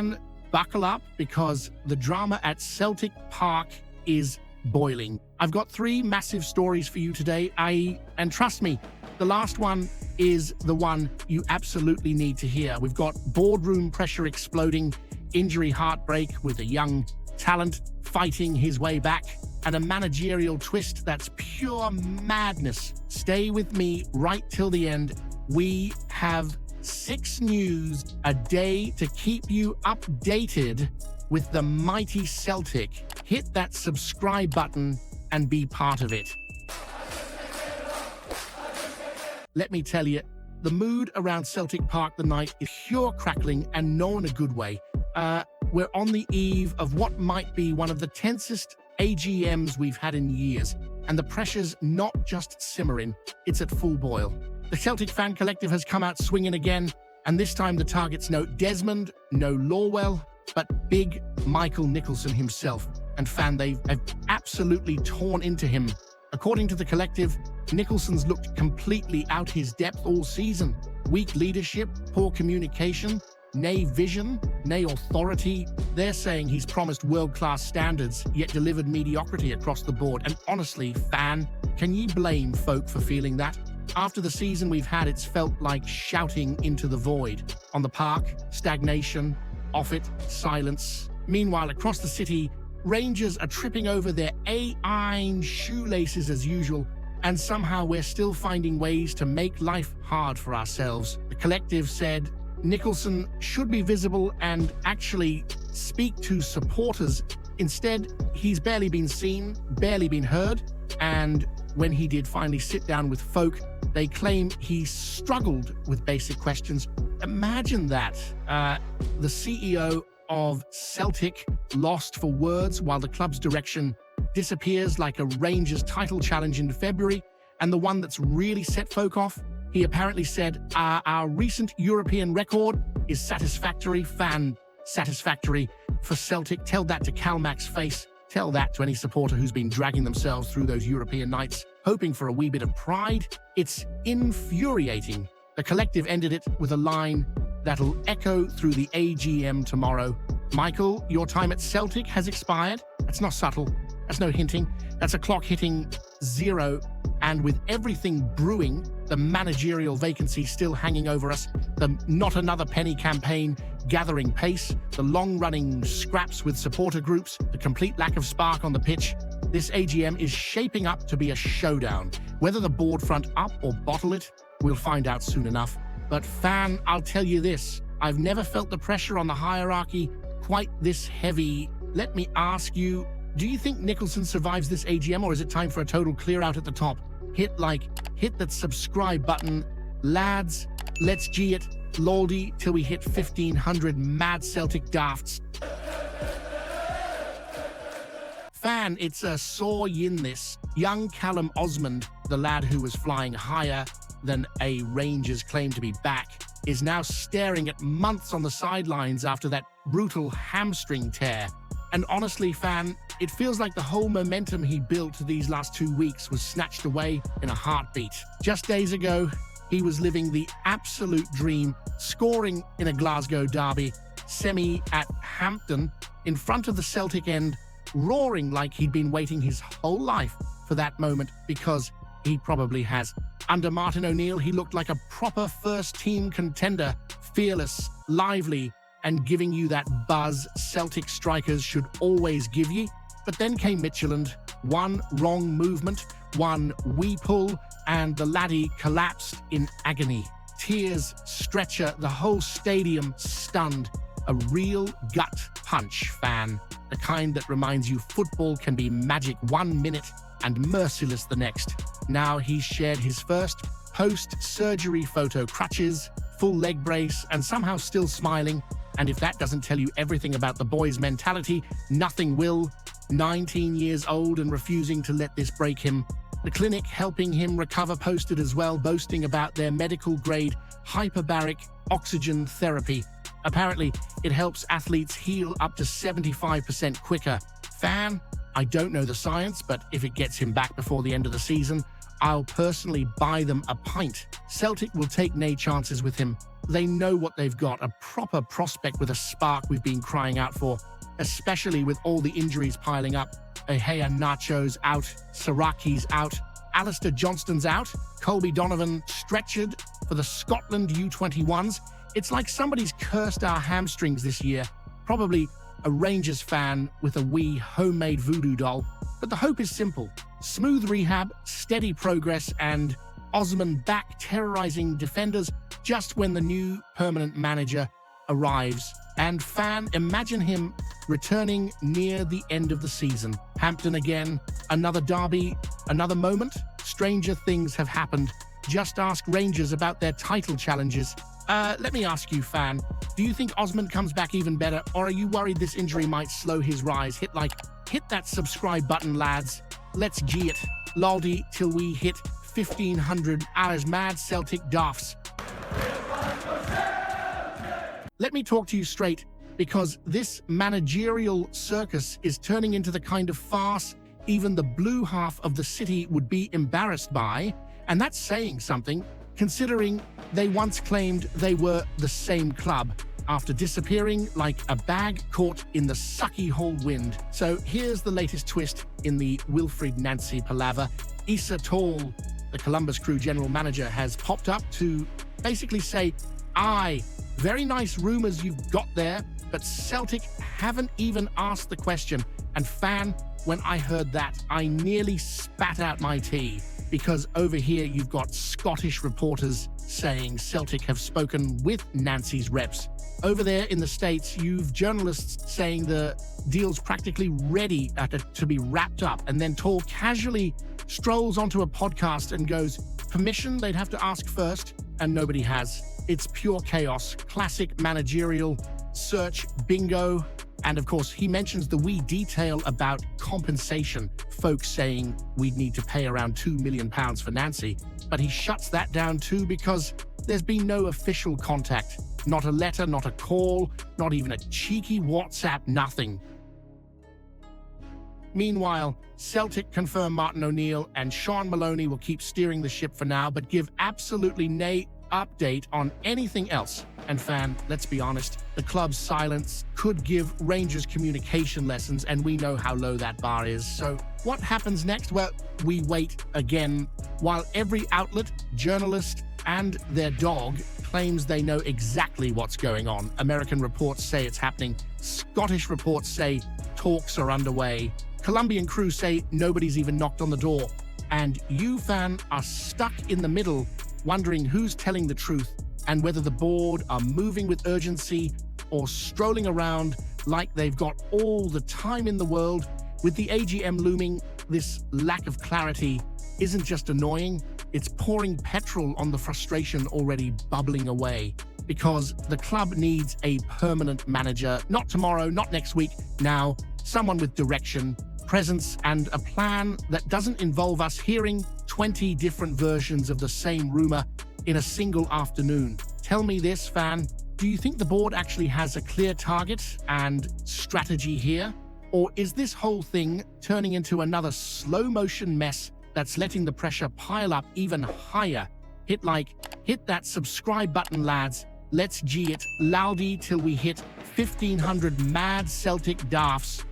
Fan, buckle up because the drama at Celtic Park is boiling. I've got 3 massive stories for you today, and trust me, the last one is the one you absolutely need to hear. We've got boardroom pressure exploding, injury heartbreak with a young talent fighting his way back, and a managerial twist that's pure madness. Stay with me right till the end. We have 6 news a day to keep you updated with the mighty Celtic. Hit that subscribe button and be part of it. Let me tell you, the mood around Celtic Park tonight is pure crackling and not in a good way. We're on the eve of what might be one of the tensest AGMs we've had in years, and the pressure's not just simmering, it's at full boil. The Celtic fan collective has come out swinging again, and this time the target's no Desmond, no Lawwell, but big Michael Nicholson himself. And fan, they've absolutely torn into him. According to the collective, Nicholson's looked completely out his depth all season. Weak leadership, poor communication, nay vision, nay authority. They're saying he's promised world-class standards, yet delivered mediocrity across the board. And honestly, fan, can you blame folk for feeling that? After the season we've had, it's felt like shouting into the void. On the park, stagnation, off it, silence. Meanwhile, across the city, Rangers are tripping over their AI shoelaces as usual, and somehow we're still finding ways to make life hard for ourselves. The collective said Nicholson should be visible and actually speak to supporters. Instead, he's barely been seen, barely been heard, and when he did finally sit down with folk, they claim he struggled with basic questions. Imagine that. The CEO of Celtic lost for words while the club's direction disappears like a Rangers title challenge in February, and the one that's really set folk off, he apparently said, our recent European record is satisfactory, fan satisfactory for Celtic. Tell that to Calmac's face. Tell that to any supporter who's been dragging themselves through those European nights, hoping for a wee bit of pride. It's infuriating. The collective ended it with a line that'll echo through the AGM tomorrow. Michael, your time at Celtic has expired. That's not subtle. That's no hinting. That's a clock hitting 0. And with everything brewing, the managerial vacancy still hanging over us, the not another penny campaign gathering pace, the long-running scraps with supporter groups, the complete lack of spark on the pitch, this AGM is shaping up to be a showdown. Whether the board front up or bottle it, we'll find out soon enough. But fan, I'll tell you this, I've never felt the pressure on the hierarchy quite this heavy. Let me ask you, do you think Nicholson survives this AGM, or is it time for a total clear out at the top? Hit that subscribe button. Lads, let's G it, loldy, till we hit 1,500 mad Celtic dafts. Fan, it's a sore yin this. Young Callum Osmand, the lad who was flying higher than a Rangers claim to be back, is now staring at months on the sidelines after that brutal hamstring tear. And honestly, fan, it feels like the whole momentum he built these last 2 weeks was snatched away in a heartbeat. Just days ago, he was living the absolute dream, scoring in a Glasgow derby, semi at Hampton, in front of the Celtic end, roaring like he'd been waiting his whole life for that moment, because he probably has. Under Martin O'Neill, he looked like a proper first-team contender, fearless, lively, and giving you that buzz Celtic strikers should always give you. But then came Midtjylland, one wrong movement, one wee pull, and the laddie collapsed in agony. Tears, stretcher, the whole stadium stunned. A real gut punch, fan. The kind that reminds you football can be magic 1 minute and merciless the next. Now he's shared his first post-surgery photo, crutches, full leg brace, and somehow still smiling. And if that doesn't tell you everything about the boy's mentality, nothing will. 19 years old and refusing to let this break him. The clinic helping him recover posted as well, boasting about their medical-grade hyperbaric oxygen therapy. Apparently, it helps athletes heal up to 75% quicker. Fan, I don't know the science, but if it gets him back before the end of the season, I'll personally buy them a pint. Celtic will take no chances with him. they know what they've got, a proper prospect with a spark we've been crying out for, especially with all the injuries piling up. Nacho's out, Saraki's out, Alistair Johnston's out, Colby Donovan stretchered for the Scotland U21s. It's like somebody's cursed our hamstrings this year. Probably a Rangers fan with a wee homemade voodoo doll. But the hope is simple. Smooth rehab, steady progress, and Osmand back terrorizing defenders just when the new permanent manager arrives. And fan, imagine him returning near the end of the season. Hampton again, another derby, another moment. Stranger things have happened. Just ask Rangers about their title challenges. Let me ask you, fan, do you think Osmand comes back even better, or are you worried this injury might slow his rise? Hit that subscribe button, lads. Let's G it. Laldi till we hit 1,500 hours mad Celtic daffs. Let me talk to you straight, because this managerial circus is turning into the kind of farce even the blue half of the city would be embarrassed by, and that's saying something, considering they once claimed they were the same club after disappearing like a bag caught in the sucky whole wind. So here's the latest twist in the Wilfried Nancy palaver. Issa Tall, the Columbus Crew general manager, has popped up to basically say, aye, very nice rumors you've got there, but Celtic haven't even asked the question. And fan, when I heard that, I nearly spat out my tea, because over here you've got Scottish reporters saying Celtic have spoken with Nancy's reps. Over there in the States, you've journalists saying the deal's practically ready to be wrapped up, and then Tall casually strolls onto a podcast and goes, permission they'd have to ask first, and nobody has. It's pure chaos, classic managerial search bingo. And of course, he mentions the wee detail about compensation, folks saying we'd need to pay around £2 million for Nancy, but he shuts that down too because there's been no official contact. Not a letter, not a call, not even a cheeky WhatsApp, nothing. Meanwhile, Celtic confirm Martin O'Neill and Sean Maloney will keep steering the ship for now, but give absolutely no update on anything else. And fan, let's be honest, the club's silence could give Rangers communication lessons, and we know how low that bar is. So what happens next? Well, we wait again. While every outlet, journalist, and their dog claims they know exactly what's going on. American reports say it's happening. Scottish reports say talks are underway. Colombian crew say nobody's even knocked on the door. And you, fan, are stuck in the middle, wondering who's telling the truth and whether the board are moving with urgency or strolling around like they've got all the time in the world. With the AGM looming, this lack of clarity isn't just annoying, it's pouring petrol on the frustration already bubbling away. Because the club needs a permanent manager, not tomorrow, not next week, now, someone with direction, presence, and a plan that doesn't involve us hearing 20 different versions of the same rumor in a single afternoon. Tell me this, fan, do you think the board actually has a clear target and strategy here? Or is this whole thing turning into another slow-motion mess that's letting the pressure pile up even higher? Hit that subscribe button, lads. Let's G it, Laldi till we hit 1,500 mad Celtic daffs.